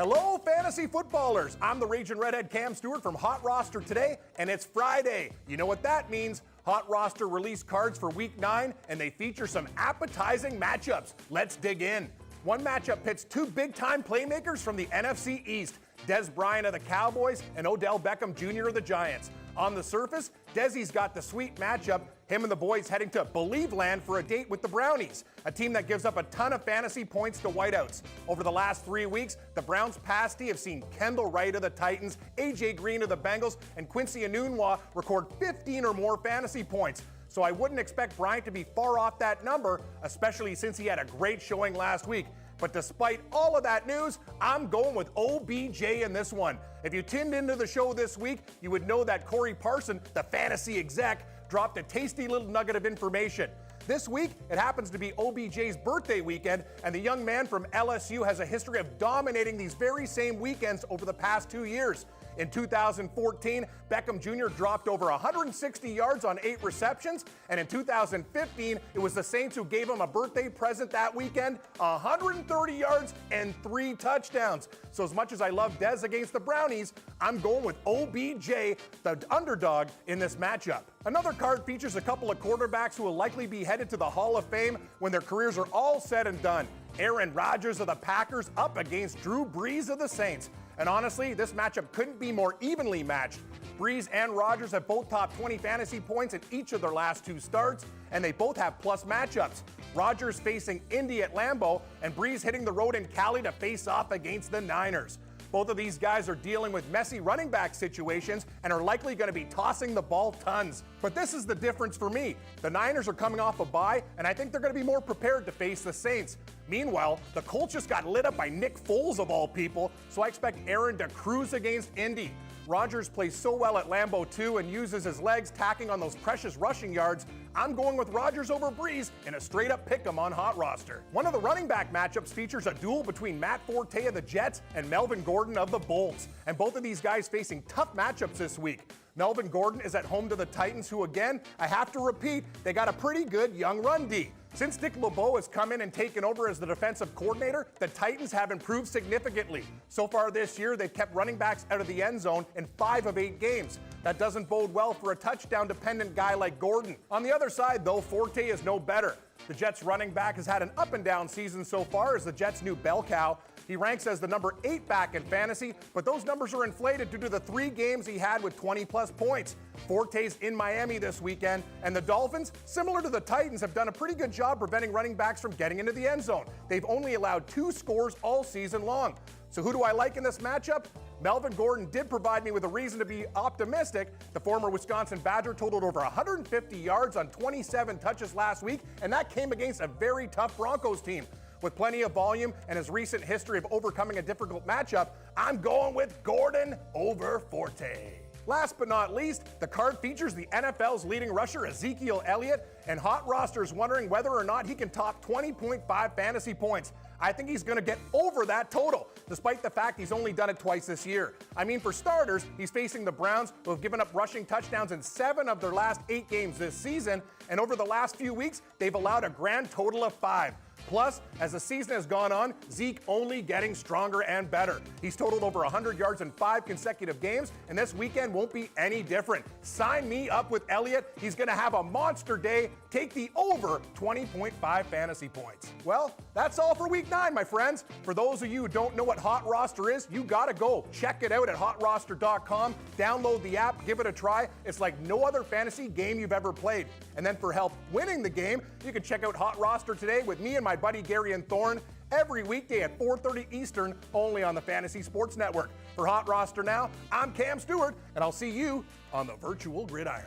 Hello, fantasy footballers. I'm the Raging Redhead Cam Stewart from HotRoster today, and it's Friday. You know what that means. HotRoster released cards for Week 9, and they feature some appetizing matchups. Let's dig in. One matchup pits two big-time playmakers from the NFC East, Dez Bryant of the Cowboys and Odell Beckham Jr. of the Giants. On the surface, Desi's got the sweet matchup, him and the boys heading to Believe Land for a date with the Brownies, a team that gives up a ton of fantasy points to whiteouts. Over the last 3 weeks, the Browns' past D have seen Kendall Wright of the Titans, A.J. Green of the Bengals, and Quincy Enunwa record 15 or more fantasy points. So I wouldn't expect Bryant to be far off that number, especially since he had a great showing last week. But despite all of that news, I'm going with OBJ in this one. If you tuned into the show this week, you would know that Corey Parson, the fantasy exec, dropped a tasty little nugget of information. This week, it happens to be OBJ's birthday weekend, and the young man from LSU has a history of dominating these very same weekends over the past 2 years. In 2014, Beckham Jr. dropped over 160 yards on 8 receptions, and in 2015, it was the Saints who gave him a birthday present that weekend, 130 yards and 3 touchdowns. So as much as I love Dez against the Brownies, I'm going with OBJ, the underdog, in this matchup. Another card features a couple of quarterbacks who will likely be headed to the Hall of Fame when their careers are all said and done. Aaron Rodgers of the Packers up against Drew Brees of the Saints. And honestly, this matchup couldn't be more evenly matched. Brees and Rodgers have both topped 20 fantasy points in each of their last 2 starts, and they both have plus matchups. Rodgers facing Indy at Lambeau, and Brees hitting the road in Cali to face off against the Niners. Both of these guys are dealing with messy running back situations and are likely going to be tossing the ball tons. But this is the difference for me. The Niners are coming off a bye, and I think they're going to be more prepared to face the Saints. Meanwhile, the Colts just got lit up by Nick Foles of all people, so I expect Aaron to cruise against Indy. Rodgers plays so well at Lambeau too and uses his legs, tacking on those precious rushing yards. I'm going with Rodgers over Brees in a straight-up pick'em on HotRoster. One of the running back matchups features a duel between Matt Forte of the Jets and Melvin Gordon of the Bolts, and both of these guys facing tough matchups this week. Melvin Gordon is at home to the Titans, who again, I have to repeat, they got a pretty good young run D. Since Dick LeBeau has come in and taken over as the defensive coordinator, the Titans have improved significantly. So far this year, they've kept running backs out of the end zone in 5 of 8 games. That doesn't bode well for a touchdown-dependent guy like Gordon. On the other side, though, Forte is no better. The Jets' running back has had an up-and-down season so far as the Jets' new bell cow. He ranks as the number 8 back in fantasy, but those numbers are inflated due to the 3 games he had with 20-plus points. Forte's in Miami this weekend, and the Dolphins, similar to the Titans, have done a pretty good job preventing running backs from getting into the end zone. They've only allowed 2 scores all season long. So who do I like in this matchup? Melvin Gordon did provide me with a reason to be optimistic. The former Wisconsin Badger totaled over 150 yards on 27 touches last week, and that came against a very tough Broncos team. With plenty of volume and his recent history of overcoming a difficult matchup, I'm going with Gordon over Forte. Last but not least, the card features the NFL's leading rusher Ezekiel Elliott, and HotRoster's wondering whether or not he can top 20.5 fantasy points. I think he's going to get over that total, despite the fact he's only done it twice this year. I mean, for starters, he's facing the Browns, who have given up rushing touchdowns in 7 of their last 8 games this season, and over the last few weeks, they've allowed a grand total of 5. Plus, as the season has gone on, Zeke only getting stronger and better. He's totaled over 100 yards in 5 consecutive games, and this weekend won't be any different. Sign me up with Elliott. He's going to have a monster day. Take the over 20.5 fantasy points. Well, that's all for Week 9, my friends. For those of you who don't know what HotRoster is, you got to go. Check it out at HotRoster.com. Download the app, give it a try. It's like no other fantasy game you've ever played. And then for help winning the game, you can check out HotRoster today with me and my buddy Gary and Thorne every weekday at 4:30 Eastern, only on the Fantasy Sports Network. For HotRoster now, I'm Cam Stewart, and I'll see you on the virtual gridiron.